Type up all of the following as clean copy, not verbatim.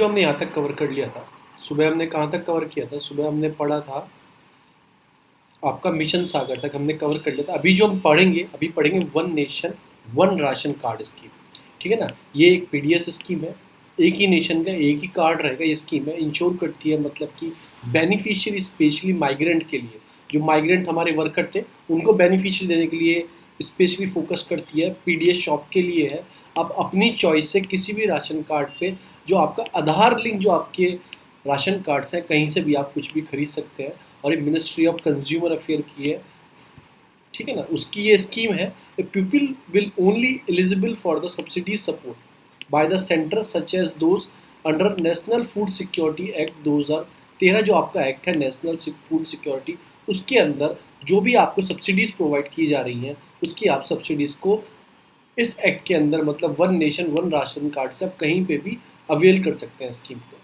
जो हमने यहाँ तक कवर कर लिया था। सुबह हमने कहाँ तक कवर किया था? सुबह हमने पढ़ा था आपका मिशन सागर तक हमने कवर कर लिया था। अभी जो हम पढ़ेंगे one nation one ration card scheme. ठीक है ना? ये एक पीडीएस स्कीम है। एक ही नेशन का एक ही कार्ड रहेगा। ये स्कीम है, इंश्योर करती है मतलब कि बेनिफिशियरी स्पेशली माइग्रेंट के लिए, जो माइग्रेंट हमारे वर्कर थे उनको बेनिफिशियरी देने के लिए स्पेशली फोकस करती है। पीडीएस शॉप के लिए है। आप अपनी चॉइस से किसी भी राशन कार्ड पे जो आपका आधार लिंक जो आपके राशन कार्ड्स हैं कहीं से भी आप कुछ भी खरीद सकते हैं। और ये मिनिस्ट्री ऑफ कंज्यूमर अफेयर की है। ठीक है ना? उसकी ये स्कीम है, people will only eligible for the subsidy support by the centre such as those under national food security act 2013। जो आपका एक्ट है नेशनल फूड सिक्योरिटी, उसके अंदर जो भी आपको सब्सिडीज़ प्रोवाइड की जा रही हैं उसकी आप सब्सिडीज़ को इस एक्ट के अंदर मतलब one nation one ration card से आप कहीं पे भी अवेल कर सकते हैं स्कीम को।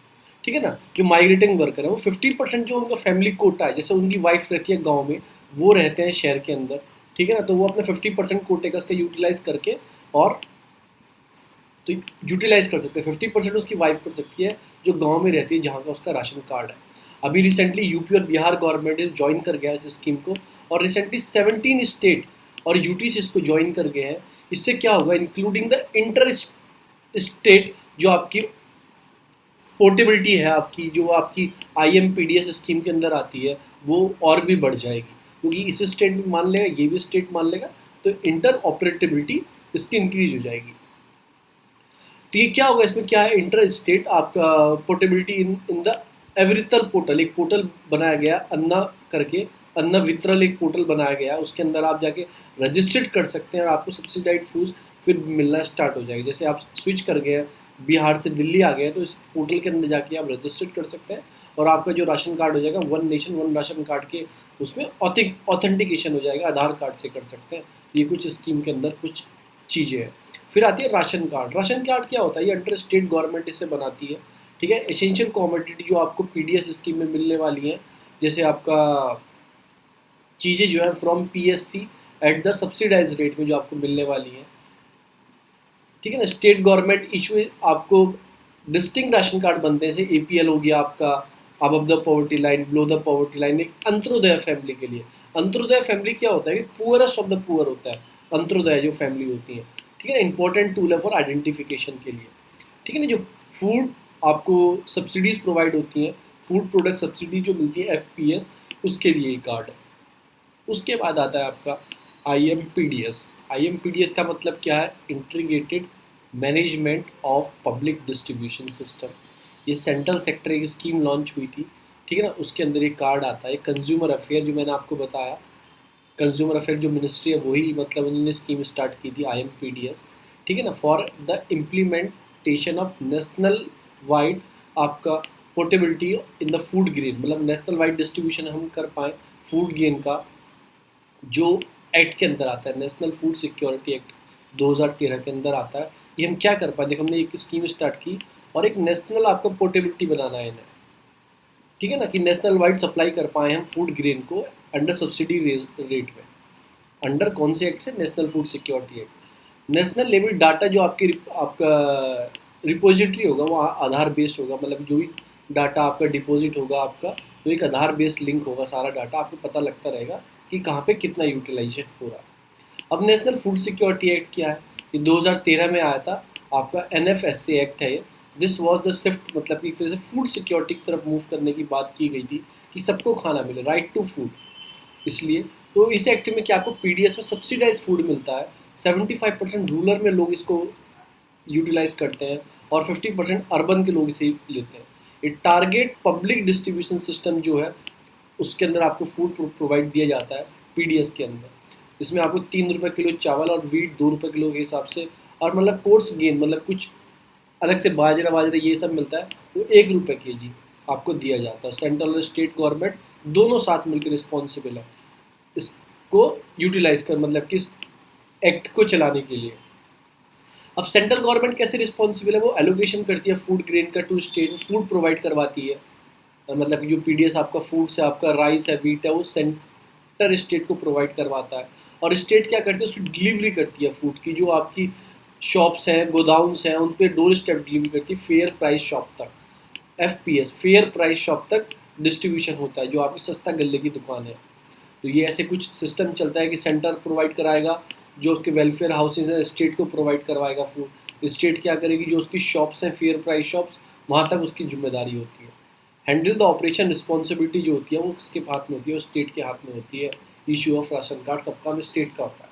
ठीक है ना? जो माइग्रेटिंग वर्कर है वो 50% जो उनका फैमिली कोटा है, जैसे उनकी वाइफ रहती है गांव में, वो रहते हैं शहर के अंदर। ठीक है ना? तो वो अपने 50% कोटे का उसका यूटिलाइज करके और तो यूटिलाइज कर सकते हैं। 50% उसकी वाइफ कर सकती है जो गांव में रहती है जहाँ का उसका राशन कार्ड है। अभी रिसेंटली यूपी और बिहार गवर्नमेंट ने ज्वाइन कर गया इस स्कीम को, और रिसेंटली 17 स्टेट और यूटी से इसको ज्वाइन कर गए हैं। इससे क्या होगा, इंक्लूडिंग द इंटर स्टेट जो आपकी पोर्टेबिलिटी है, आपकी जो आपकी आईएमपीडीएस स्कीम के अंदर आती है, वो और भी बढ़ जाएगी, क्योंकि इस स्टेट भी मान लेगा ये भी स्टेट मान लेगा, तो इंटर ऑपरेटिबिलिटी इसकी इंक्रीज हो जाएगी। तो ये क्या होगा, इसमें क्या है, इंटर स्टेट आपका पोर्टेबिलिटी इन द एवरिथल पोर्टल, एक पोर्टल बनाया गया अन्ना करके, अन्ना वितरल एक पोर्टल बनाया गया, उसके अंदर आप जाके रजिस्टर्ड कर सकते हैं और आपको सब्सिडाइड फूड फिर मिलना स्टार्ट हो जाएगा। जैसे आप स्विच कर गए बिहार से दिल्ली आ गए तो इस पोर्टल के अंदर जाके आप रजिस्टर्ड कर सकते हैं और आपका जो राशन कार्ड हो जाएगा one nation one ration card के उसमें ऑथेंटिकेशन हो जाएगा, आधार कार्ड से कर सकते हैं। ये कुछ स्कीम के अंदर कुछ चीज़ें हैं। फिर आती है राशन कार्ड। राशन कार्ड क्या होता है? ये अंडर स्टेट गवर्नमेंट इसे बनाती है। ठीक है? एसेंशियल कमोडिटी जो आपको पीडीएस स्कीम में मिलने वाली हैं, जैसे आपका चीज़ें जो है from PSC at the subsidised rate में जो आपको मिलने वाली हैं। ठीक है ना? स्टेट गवर्नमेंट इशू आपको डिस्टिंक्ट राशन कार्ड बनते हैं, जैसे एपीएल हो गया आपका, above the poverty line, below the poverty line, एक अंत्योदय फैमिली के लिए। अंत्योदय फैमिली क्या होता है कि पुअरेस्ट ऑफ द पुअर होता है अंत्योदय जो फैमिली होती है। ठीक है ना? इंपॉर्टेंट टूल है फॉर आइडेंटिफिकेशन के लिए। ठीक है ना? जो फूड आपको सब्सिडीज प्रोवाइड होती हैं, फूड प्रोडक्ट सब्सिडी जो मिलती है एफपीएस, उसके लिए ये कार्ड है। उसके बाद आता है आपका आईएमपीडीएस। आईएमपीडीएस का मतलब क्या है? Integrated management of public distribution system. ये सेंट्रल सेक्टर एक स्कीम लॉन्च हुई थी। ठीक है ना? उसके अंदर एक कार्ड आता है। कंज्यूमर अफेयर जो मैंने आपको बताया, कंज्यूमर अफेयर जो मिनिस्ट्री है वही मतलब उन्होंने स्कीम स्टार्ट की थी आईएमपीडीएस। ठीक है ना? For the implementation of national wide आपका portability in the food grain, मतलब नेशनल वाइड डिस्ट्रीब्यूशन हम कर पाएँ फूड गेन का, जो एक्ट के अंदर आता है, नेशनल फूड सिक्योरिटी एक्ट 2013 के अंदर आता है। ये हम क्या कर पाए, देखो हमने एक स्कीम स्टार्ट की और एक नेशनल आपका पोर्टेबिलिटी बनाना है इन्हें। ठीक है ना? कि नेशनल वाइड सप्लाई कर पाए हम फूड ग्रेन को अंडर सब्सिडी रेट में। अंडर कौन से एक्ट से? National food security act. National level data जो आपका रिपोजिटरी होगा वो आधार बेस्ड होगा, मतलब जो भी डाटा आपका डिपॉजिट होगा आपका, तो एक आधार बेस्ड लिंक होगा, सारा डाटा आपको पता लगता रहेगा कि कहाँ पे कितना यूटिलाइजेशन हो रहा है। अब नेशनल फूड सिक्योरिटी एक्ट क्या है? ये 2013 में आया था, आपका एनएफएसए एक्ट है ये। दिस वाज द शिफ्ट, मतलब कि एक तरह से फूड सिक्योरिटी की तरफ मूव करने की बात की गई थी कि सबको खाना मिले, राइट टू फूड। इसलिए तो इस एक्ट में क्या आपको पीडीएस में सब्सिडाइज फूड मिलता है। 75% रूरल में लोग इसको यूटिलाइज करते हैं और 50% अर्बन के लोग इसे लेते हैं। ये टारगेट पब्लिक डिस्ट्रीब्यूशन सिस्टम जो है उसके अंदर आपको फूड प्रोवाइड दिया जाता है पीडीएस के अंदर। इसमें आपको 3 रुपये किलो चावल और वीट 2 रुपये किलो के हिसाब से, और मतलब कोर्स गेन मतलब कुछ अलग से बाजरा वाजरा ये सब मिलता है, वो 1 रुपये केजी आपको दिया जाता है। सेंट्रल और स्टेट गवर्नमेंट दोनों साथ मिलकर रिस्पॉन्सिबल है इसको यूटिलाइज कर, मतलब कि इस एक्ट को चलाने के लिए। अब सेंट्रल गवर्नमेंट कैसे रिस्पॉन्सिबल है? वो एलोकेशन करती है फूड ग्रेन का टू स्टेट, फूड प्रोवाइड करवाती है। मतलब जो पीडीएस आपका फूड से आपका राइस है, वीट है, वो सेंटर स्टेट को प्रोवाइड करवाता है। और स्टेट क्या करती है? उसकी डिलीवरी करती है फूड की, जो आपकी शॉप्स हैं, गोदाउन्स हैं, उन पे डोर स्टेप डिलीवरी करती है फेयर प्राइस शॉप तक। FPS फेयर प्राइस शॉप तक डिस्ट्रीब्यूशन होता है, जो आपकी सस्ता गल्ले की दुकान है। तो ये ऐसे कुछ सिस्टम चलता है कि सेंटर प्रोवाइड कराएगा, जो उसके वेलफेयर हाउसेज हैं स्टेट को प्रोवाइड करवाएगा फूड, स्टेट क्या करेगी, जो उसकी शॉप्स हैं फेयर प्राइस शॉप्स, वहाँ तक उसकी जिम्मेदारी होती है। हैंडल द ऑपरेशन रिस्पॉन्सिबिलिटी जो होती है वो किसके हाथ में होती है, वो स्टेट के हाथ में होती है। इशू ऑफ राशन कार्ड सबका में स्टेट का होता है।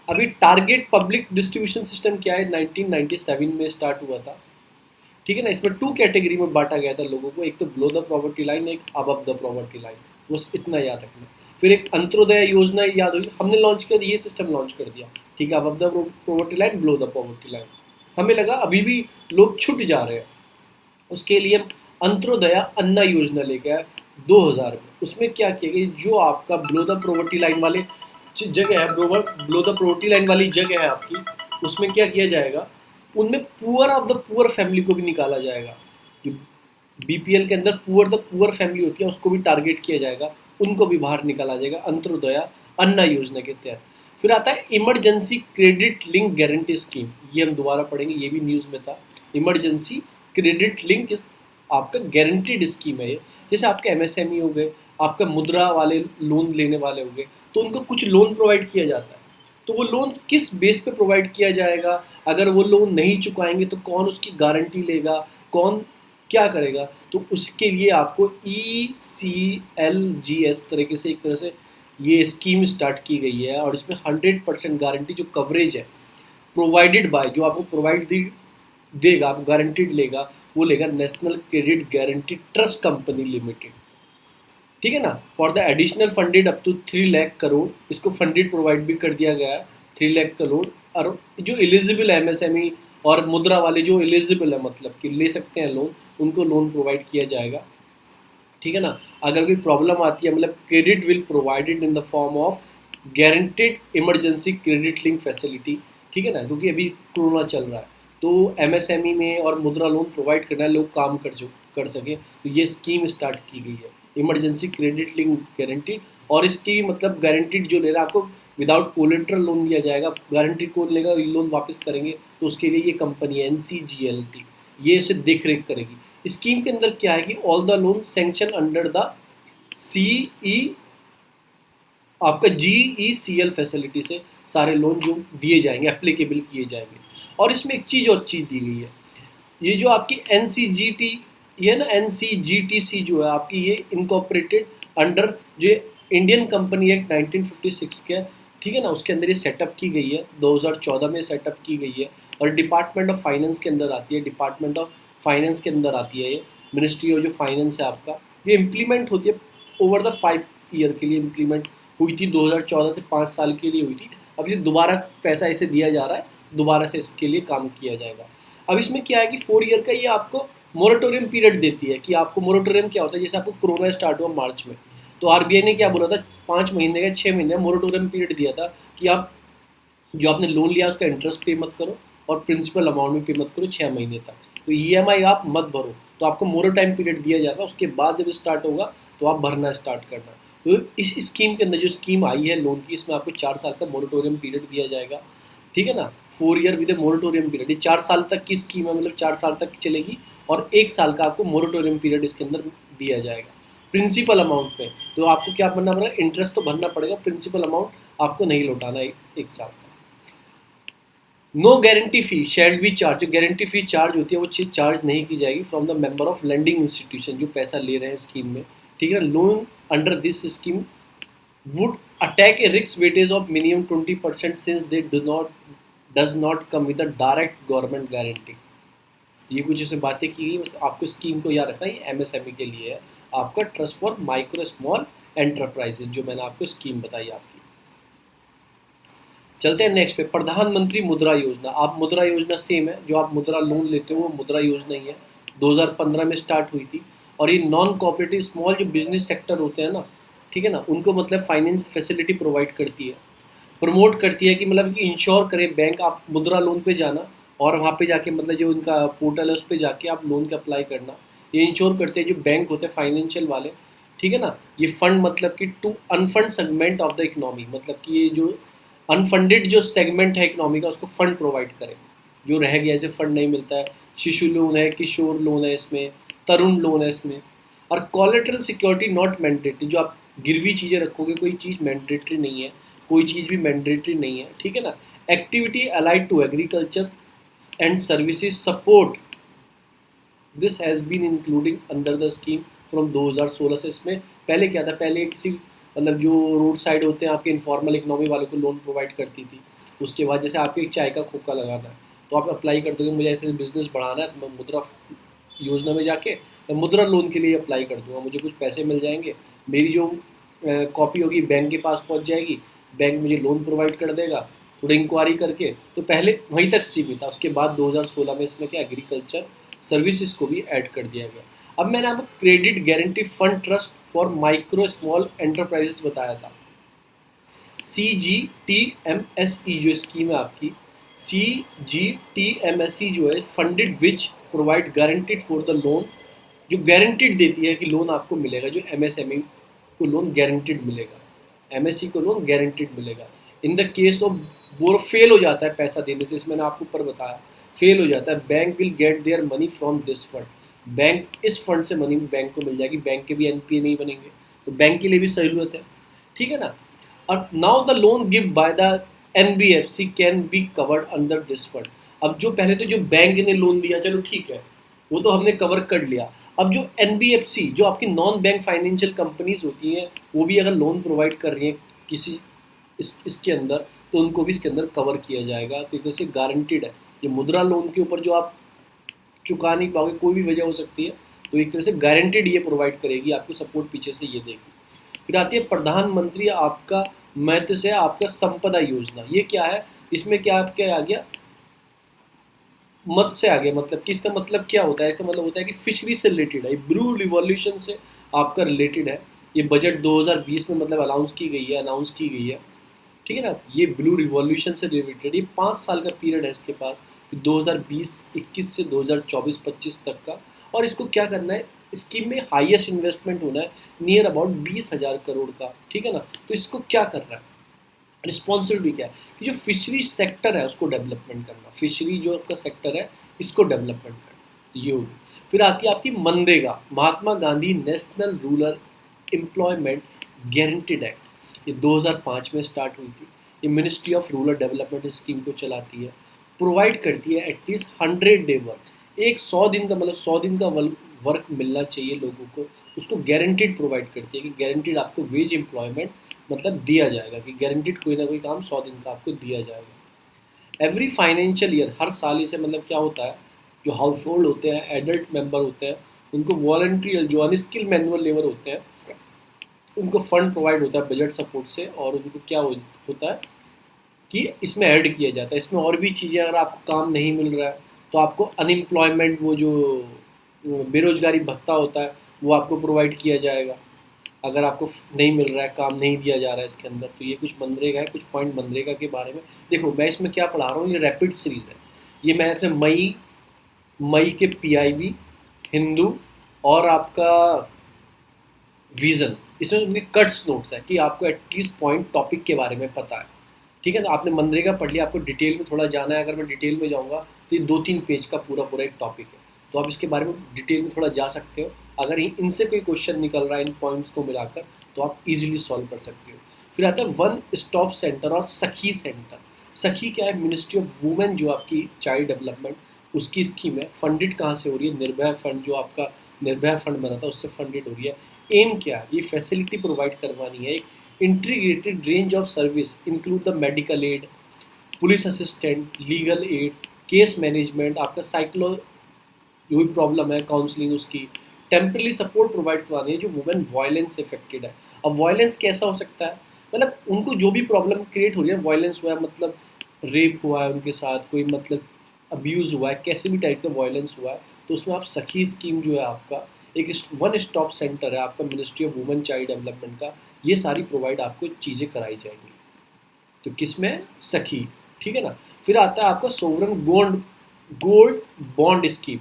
अभी टारगेट पब्लिक डिस्ट्रीब्यूशन सिस्टम क्या है, 1997 में स्टार्ट हुआ था, ठीक है ना। इसमें 2 कैटेगरी में बांटा गया था लोगों को, एक तो बिलो द पॉवर्टी लाइन, एक अबव द पॉवर्टी लाइन, बस इतना याद रखना। फिर एक अंत्योदय योजना याद होगी, हमने लॉन्च कर दी, ये सिस्टम लॉन्च कर दिया, ठीक है, above the poverty line, below the poverty line. हमें लगा अभी भी लोग छूट जा रहे हैं, उसके लिए अंत्योदय अन्ना योजना लेके आए 2000 में। उसमें क्या किया गया, जो आपका बिलो द पॉवर्टी लाइन वाले जगह है, बिलो द पॉवर्टी लाइन वाली जगह है आपकी, उसमें क्या किया जाएगा, उनमें poor of the poor family को भी निकाला जाएगा। जो BPL के अंदर पुअर द पुअर फैमिली होती है उसको भी टारगेट किया जाएगा, उनको भी बाहर निकाला जाएगा अंत्योदय अन्ना योजना के तहत। फिर आता है emergency credit link guarantee scheme, ये हम दोबारा पढ़ेंगे, ये भी न्यूज़ में था। इमरजेंसी क्रेडिट लिंक आपका गारंटीड स्कीम है ये। जैसे आपके MSME हो गए, आपका मुद्रा वाले लोन लेने वाले हो गए, तो उनको कुछ लोन प्रोवाइड किया जाता है। तो वो लोन किस बेस पे प्रोवाइड किया जाएगा, अगर वो लोन नहीं चुकाएंगे तो कौन उसकी गारंटी लेगा, कौन क्या करेगा, तो उसके लिए आपको ECLGS तरीके से एक तरह से ये स्कीम स्टार्ट की गई है। और इसमें 100% गारंटी जो कवरेज है प्रोवाइडेड बाय, जो आपको प्रोवाइड देगा, आपको गारंटीड लेगा, वो लेगा national credit guarantee trust company limited, ठीक है ना। For the additional funded up to 3 lakh crore, इसको फंडेड प्रोवाइड भी कर दिया गया है 3 लाख करोड़। और जो एलिजिबल MSME और मुद्रा वाले जो एलिजिबल है, मतलब कि ले सकते हैं लोन, उनको लोन प्रोवाइड किया जाएगा, ठीक है ना। अगर कोई प्रॉब्लम आती है, मतलब credit will provided in the form of guaranteed emergency credit link facility, ठीक है ना, क्योंकि अभी कोरोना चल रहा है, तो MSME में और मुद्रा लोन प्रोवाइड करना है, लोग काम कर सकें, तो ये स्कीम स्टार्ट की गई है इमरजेंसी क्रेडिट लिंक गारंटीड। और इसकी मतलब गारंटीड जो ले रहा है आपको विदाउट कोलेट्रल लोन दिया जाएगा, गारंटीड कौन लेगा, लोन वापस करेंगे, तो उसके लिए ये कंपनी है NCGLT, ये इसे देख रेख करेगी। स्कीम के अंदर क्या है कि all the loan sanction under the CE आपका GECL फैसिलिटी से सारे लोन जो दिए जाएंगे एप्लीकेबल किए जाएंगे। और इसमें एक चीज़ और चीज़ दी गई है, ये जो आपकी NCGT, ये ना NCGTC जो है आपकी, ये इनकॉर्पोरेटेड अंडर जो इंडियन कंपनी एक्ट 1956 के, ठीक है ना, उसके अंदर ये सेटअप की गई है, 2014 में सेटअप की गई है। और डिपार्टमेंट ऑफ फाइनेंस के अंदर आती है, डिपार्टमेंट ऑफ फाइनेंस के अंदर आती है ये, मिनिस्ट्री ऑफ जो फाइनेंस है आपका, ये इम्प्लीमेंट होती है ओवर द 5 ईयर के लिए इम्प्लीमेंट हुई थी, 2014 से 5 साल के लिए हुई थी। अब इसे दोबारा पैसा इसे दिया जा रहा है, दोबारा से इसके लिए काम किया जाएगा। अब इसमें क्या है कि 4 ईयर का ये आपको मोरेटोरियम पीरियड देती है, कि आपको मोरेटोरियम क्या होता है, जैसे आपको कोरोना स्टार्ट हुआ मार्च में, तो RBI ने क्या बोला था, 5 महीने का 6 महीने मोरेटोरियम पीरियड दिया था कि आप जो आपने लोन लिया उसका इंटरेस्ट पे मत करो और प्रिंसिपल अमाउंट में पे मत करो 6 महीने तक, तो EMI आप मत भरो, तो आपको मोरेटोरियम पीरियड दिया जाता है। उसके बाद जब स्टार्ट होगा तो आप भरना स्टार्ट करना। तो इस स्कीम के अंदर जो स्कीम आई है लोन की, इसमें आपको 4 साल का मोरेटोरियम पीरियड दिया जाएगा, ठीक है ना। 4 year with A moratorium period, ये 4 साल तक की स्कीम है, मतलब 4 साल तक चलेगी और 1 साल का आपको मोरेटोरियम पीरियड इसके अंदर दिया जाएगा। प्रिंसिपल अमाउंट पे तो आपको क्या भरना पड़ेगा, इंटरेस्ट तो भरना पड़ेगा, प्रिंसिपल अमाउंट आपको नहीं लौटाना 1 साल का। No guarantee fee shall be charge, जो गारंटी फी चार्ज होती है वो चीज़ चार्ज नहीं की जाएगी from the member of lending institution, जो पैसा ले रहे हैं स्कीम में, ठीक है। Loan under this scheme would attack a risk weightage of minimum 20% since they does not come with a direct government guarantee। ये कुछ इसमें बातें की गई, बस आपको स्कीम को याद रखना है, ये MSME के लिए है, आपका trust for micro small enterprises, जो मैंने आपको स्कीम बताई आपकी। चलते हैं नेक्स्ट पे, प्रधानमंत्री मुद्रा योजना। आप मुद्रा योजना सेम है, जो आप मुद्रा लोन लेते हो वो मुद्रा योजना ही है, 2015 में स्टार्ट हुई थी। और ये नॉन कोऑपरेटिव स्मॉल जो बिजनेस सेक्टर होते हैं ना, ठीक है ना, उनको मतलब फाइनेंस फैसिलिटी प्रोवाइड करती है, प्रमोट करती है, कि मतलब कि इंश्योर करे बैंक, आप मुद्रा लोन पे जाना और वहाँ पे जाके मतलब जो उनका पोर्टल है उस पर जाके आप लोन का अप्लाई करना। ये इंश्योर करते हैं जो बैंक होते हैं फाइनेंशियल वाले, ठीक है ना, ये फंड मतलब कि to unfund segment of the economy, मतलब कि ये जो अनफंडेड जो सेगमेंट है इकोनॉमी का उसको फंड प्रोवाइड करे, जो रह गया जैसे फंड नहीं मिलता है, शिशु लोन है, किशोर लोन है, इसमें तरुण लोन है इसमें। और कोलेटरल सिक्योरिटी नॉट मैंडेटरी, जो आप गिरवी चीज़ें रखोगे कोई चीज़ मैंडेटरी नहीं है, कोई चीज़ भी मैंडेटरी नहीं है, ठीक है ना। Activity allied to agriculture and services support, this has been including under the scheme from 2016 से। इसमें पहले क्या था, पहले किसी मतलब जो रोड साइड होते हैं आपके इनफॉर्मल इकनॉमी वालों को लोन प्रोवाइड करती थी। उसके बाद जैसे आपको एक चाय का खोखा लगाना है तो आप अप्लाई कर दोगे, मुझे ऐसे बिजनेस बढ़ाना है तो मैं मुद्रा योजना में जाके मैं मुद्रा लोन के लिए अप्लाई कर दूंगा, मुझे कुछ पैसे मिल जाएंगे, मेरी जो कॉपी होगी बैंक के पास पहुंच जाएगी, बैंक मुझे लोन प्रोवाइड कर देगा थोड़ी इंक्वायरी करके। तो पहले वहीं तक सीमित था, उसके बाद 2016 में इसमें क्या एग्रीकल्चर सर्विसेज को भी ऐड कर दिया गया। अब मैंने आपको credit guarantee fund trust for micro small enterprises बताया था, CGTMSE जो स्कीम है आपकी, CGTMSE जो है funded which provide guaranteed for the loan, जो गारंटीड देती है कि लोन आपको मिलेगा, जो MSME को लोन गारंटीड मिलेगा, MSE को लोन गारंटीड मिलेगा। In the case of borrow fail हो जाता है पैसा देने से, इसमें मैंने आपको ऊपर बताया फेल हो जाता है, bank will get their money from this fund, bank इस फंड से मनी बैंक को मिल जाएगी, बैंक के भी NPA नहीं बनेंगे, तो बैंक के लिए भी सहूलियत है, ठीक है ना। और now the loan give by the NBFC can be covered under this fund. अब जो पहले तो जो बैंक ने लोन दिया चलो ठीक है, वो तो हमने कवर कर लिया, अब जो NBFC जो आपकी नॉन बैंक फाइनेंशियल कंपनीज होती हैं वो भी अगर लोन प्रोवाइड कर रही हैं किसी इसके अंदर, तो उनको भी इसके अंदर कवर किया जाएगा, तो एक तरह से गारंटीड है। ये मुद्रा लोन के ऊपर जो आप चुका नहीं पाओगे, कोई भी वजह हो सकती है, तो एक तरह से गारंटीड ये प्रोवाइड करेगी, आपको सपोर्ट पीछे से ये देगी। फिर आती है प्रधानमंत्री आपका मत्स्य आपका संपदा योजना, ये क्या है, इसमें क्या आपका आ गया मत्स्य आ गया, मतलब कि इसका मतलब क्या होता है, इसका मतलब होता है कि फिशरी से रिलेटेड है, ब्लू रिवॉल्यूशन से आपका रिलेटेड है। ये बजट 2020 में मतलब अनाउंस की गई है, ठीक है ना। ये ब्लू रिवॉल्यूशन से रिलेटेड ये 5 साल का पीरियड है इसके पास, 2020-21 से 2024-25 तक का। और इसको क्या करना है, स्कीम में हाईएस्ट इन्वेस्टमेंट होना है नियर अबाउट 20,000 करोड़ का, ठीक है ना। तो इसको क्या कर रहा है, रिस्पॉन्सिबिलिटी क्या है कि जो फिशरी सेक्टर है उसको डेवलपमेंट करना, फिशरी जो आपका सेक्टर है इसको डेवलपमेंट करना, ये होगी। फिर आती है आपकी MNREGA, Mahatma Gandhi national rural employment guaranteed act, ये 2005 में स्टार्ट हुई थी। ये ministry of rural development scheme को चलाती है, प्रोवाइड करती है एटलीस्ट 100 डे वर्क, एक 100 दिन का मतलब 100 दिन का वर्क मिलना चाहिए लोगों को, उसको गारंटीड प्रोवाइड करती है कि गारंटीड आपको वेज एम्प्लॉयमेंट मतलब दिया जाएगा, कि गारंटीड कोई ना कोई काम 100 दिन का आपको दिया जाएगा। एवरी फाइनेंशियल ईयर, हर साल इसे मतलब क्या होता है, जो हाउस होल्ड होते हैं एडल्ट मेंबर होते हैं उनको वॉलंट्री जो अनस्किल मैनुअल लेबर होते हैं उनको फंड प्रोवाइड होता है बजट सपोर्ट से, और उनको क्या होता है कि इसमें ऐड किया जाता है। इसमें और भी चीज़ें, अगर आपको काम नहीं मिल रहा है तो आपको अनएम्प्लॉयमेंट वो जो बेरोजगारी भत्ता होता है वो आपको प्रोवाइड किया जाएगा, अगर आपको नहीं मिल रहा है, काम नहीं दिया जा रहा है इसके अंदर। तो ये कुछ मनरेगा है, कुछ पॉइंट मनरेगा के बारे में। देखो मैं इसमें क्या पढ़ा रहा हूँ, ये रैपिड सीरीज़ है, ये मैं इसमें मई के PIB, हिंदू और आपका विज़न, इसमें उनके कट्स नोट्स है कि आपको एटलीस्ट पॉइंट टॉपिक के बारे में पता है, ठीक है। तो आपने मनरेगा पढ़ लिया, आपको डिटेल में थोड़ा जाना है, अगर मैं डिटेल में जाऊँगा तो ये 2-3 पेज का पूरा एक टॉपिक है, तो आप इसके बारे में डिटेल में थोड़ा जा सकते हो। अगर इनसे कोई क्वेश्चन निकल रहा है इन पॉइंट्स को मिलाकर तो आप इजीली सॉल्व कर सकते हो। फिर आता है वन स्टॉप सेंटर और सखी सेंटर। सखी क्या है, मिनिस्ट्री ऑफ वुमेन जो आपकी चाइल्ड डेवलपमेंट उसकी स्कीम है, फंडेड कहाँ से हो रही है, निर्भया फंड, जो आपका निर्भया फंड बना था उससे फंडेड हो रही है। एम क्या है, ये फैसिलिटी प्रोवाइड करवानी है, एक integrated range of service include the medical aid, police assistant, legal aid, case management, आपका साइक्लो जो भी प्रॉब्लम है काउंसलिंग उसकी, टेम्पररी सपोर्ट प्रोवाइड करवानी है जो वुमेन वायलेंस से इफेक्टेड है। अब वायलेंस कैसा हो सकता है, मतलब उनको जो भी प्रॉब्लम क्रिएट हो रही है, वायलेंस हुआ है मतलब रेप हुआ है उनके साथ, कोई मतलब अब्यूज़ हुआ है, कैसे भी टाइप का वायलेंस हुआ है, तो उसमें आप सखी स्कीम जो है आपका एक वन स्टॉप सेंटर है आपका ministry of women child development का, ये सारी प्रोवाइड आपको चीज़ें कराई जाएंगी। तो किसमें, सखी, ठीक है ना। फिर आता है आपका सोवरन गोल्ड बॉन्ड स्कीम,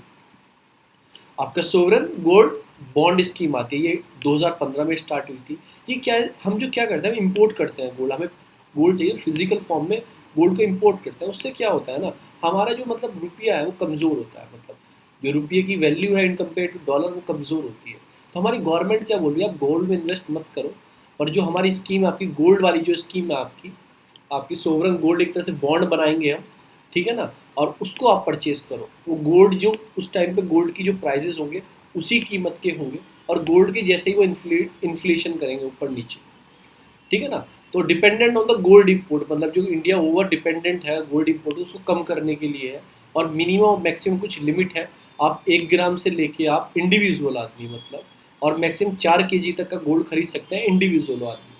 आपका सोवरन गोल्ड बॉन्ड स्कीम आती है, ये 2015 में स्टार्ट हुई थी। ये क्या है, हम जो क्या करते हैं, हम इंपोर्ट करते हैं गोल्ड, हमें गोल्ड चाहिए फिजिकल फॉर्म में, गोल्ड को इंपोर्ट करते हैं, उससे क्या होता है ना, हमारा जो मतलब रुपया है वो कमज़ोर होता है, मतलब जो रुपये की वैल्यू है इन कम्पेयर टू डॉलर वो कमज़ोर होती है। तो हमारी गवर्नमेंट क्या बोल रही है, आप गोल्ड में इन्वेस्ट मत करो, और जो हमारी स्कीम है आपकी गोल्ड वाली, जो स्कीम है आपकी आपकी सोवरन गोल्ड, एक तरह से बॉन्ड बनाएंगे हम, ठीक है ना, और उसको आप परचेज करो। वो गोल्ड जो उस टाइम पे गोल्ड की जो प्राइजेस होंगे उसी कीमत के होंगे, और गोल्ड के जैसे ही वो इन्फ्लेशन करेंगे ऊपर नीचे, ठीक है ना। तो dependent on the gold import, मतलब जो इंडिया ओवर डिपेंडेंट है गोल्ड इम्पोर्ट, उसको कम करने के लिए है। और मिनिमम और मैक्सिमम कुछ लिमिट है, आप 1 ग्राम से लेके आप इंडिविजुअल आदमी मतलब, और मैक्सिमम 4 kg तक का गोल्ड खरीद सकते हैं इंडिविजुअल आदमी,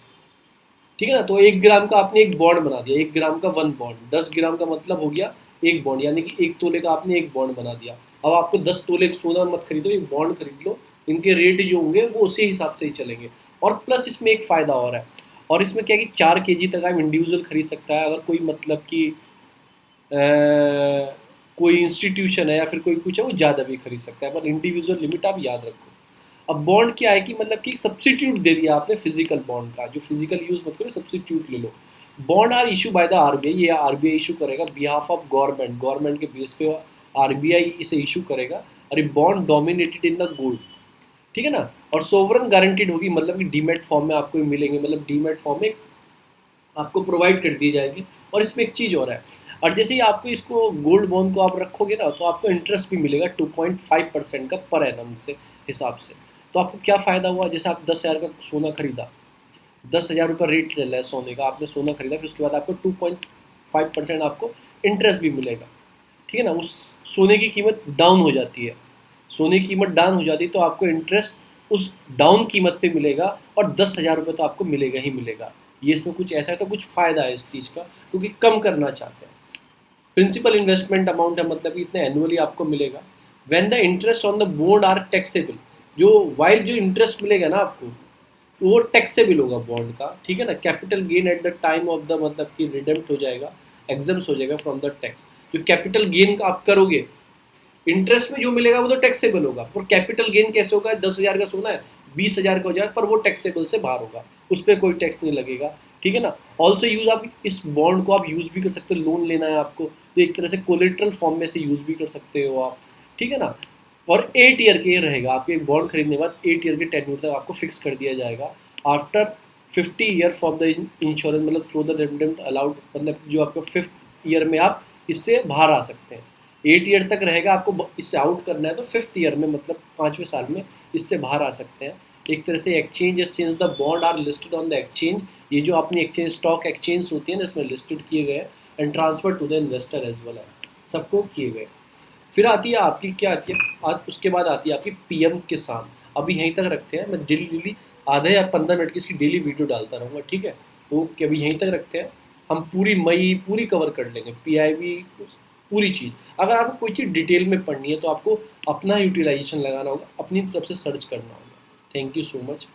ठीक है ना। तो 1 ग्राम का आपने एक बॉन्ड बना दिया, 1 ग्राम का 1 बॉन्ड, 10 ग्राम का मतलब हो गया एक बॉन्ड, यानी कि 1 तोले का आपने एक बॉन्ड बना दिया। अब आपको 10 तोले का सोना मत खरीदो, एक बॉन्ड खरीद लो, इनके रेट जो होंगे वो उसी हिसाब से ही चलेंगे। और प्लस इसमें एक फ़ायदा और है, और इसमें क्या है कि 4 kg तक आप इंडिविजुअल खरीद सकता है, अगर कोई मतलब कि कोई इंस्टीट्यूशन है या फिर कोई कुछ है वो ज़्यादा भी खरीद सकता है, पर इंडिविजुअल लिमिट आप याद रखो। अब बॉन्ड क्या है कि मतलब कि सब्सिट्यूट दे दिया आपने फिजिकल बॉन्ड का, जो फिजिकल यूज़ मत करो, सब्सिट्यूट ले लो। Bond are issue by the RBI, ये आरबीआई इशू करेगा बिहाफ ऑफ गवर्नमेंट, गवर्नमेंट के बेस पे आरबीआई इसे इशू करेगा, और ये bond dominated in the gold, ठीक है ना। और सोवरन गारंटीड होगी, मतलब कि डीमेट फॉर्म में आपको मिलेंगे, मतलब डीमेट फॉर्म में आपको प्रोवाइड कर दी जाएगी। और इसमें एक चीज़ और है, और जैसे ही आपको इसको गोल्ड बॉन्ड को आप रखोगे ना, तो आपको इंटरेस्ट भी मिलेगा 2.5% का पर एनम से हिसाब से। तो आपको क्या फ़ायदा हुआ, जैसे आप 10,000 का सोना खरीदा, 10,000 रुपये रेट चल रहा है सोने का, आपने सोना खरीदा, फिर उसके बाद आपको 2.5% आपको इंटरेस्ट भी मिलेगा, ठीक है ना। उस सोने की कीमत डाउन हो जाती है, सोने की कीमत डाउन हो जाती है तो आपको इंटरेस्ट उस डाउन कीमत पे मिलेगा, और 10,000 रुपये तो आपको मिलेगा ही मिलेगा। ये इसमें कुछ ऐसा है, तो कुछ फ़ायदा है इस चीज़ का, क्योंकि कम करना चाहते हैं। प्रिंसिपल इन्वेस्टमेंट अमाउंट है, मतलब कि इतने एनुअली आपको मिलेगा। When the interest on the bond are taxable, जो वाइल जो इंटरेस्ट मिलेगा ना आपको वो टैक्सेबल होगा बॉन्ड का, ठीक है ना। Capital gain at the time of the, मतलब कि रिडेम्प्ट हो जाएगा, एग्जम्स हो जाएगा फ्रॉम द टैक्स। जो कैपिटल गेन का आप करोगे, इंटरेस्ट में जो मिलेगा वो तो टैक्सेबल होगा, पर कैपिटल गेन कैसे होगा, 10,000 का सोना है 20,000 का हो जाए, पर वो टैक्सेबल से बाहर होगा, उस पर कोई टैक्स नहीं लगेगा, ठीक है ना। ऑल्सो यूज़, आप इस बॉन्ड को आप यूज़ भी कर सकते हो, लोन लेना है आपको तो एक तरह से कोलेट्रल फॉर्म में से यूज़ भी कर सकते हो आप, ठीक है ना। और 8 ईयर के रहेगा, आपके एक बॉन्ड खरीदने के बाद 8 ईयर के टेन्योर तक आपको फिक्स कर दिया जाएगा। After 50 year from the insurance, मतलब थ्रू द रेमिडेंट अलाउड, मतलब जो आपको 5th ईयर में आप इससे बाहर आ सकते हैं। 8 ईयर तक रहेगा, आपको इससे आउट करना है तो 5th ईयर में, मतलब 5वें साल में इससे बाहर आ सकते हैं। एक तरह से exchange, since the bond are listed on the exchange, ये जो अपनी एक्सचेंज स्टॉक एक्सचेंज होती है ना, इसमें लिस्टेड किए गए हैं, and transfer to the investor as well है, सबको किए गए। फिर आती है आपकी, क्या आती है आज, उसके बाद आती है आपकी पीएम किसान। अभी यहीं तक रखते हैं, मैं डेली आधे या 15 मिनट की इसकी डेली वीडियो डालता रहूँगा, ठीक है। ओके, अभी यहीं तक रखते हैं, हम पूरी मई पूरी कवर कर लेंगे, पीआईबी पूरी चीज़। अगर आपको कोई चीज़ डिटेल में पढ़नी है तो आपको अपना यूटिलाइजेशन लगाना होगा, अपनी तरफ से सर्च करना होगा। Thank you so much.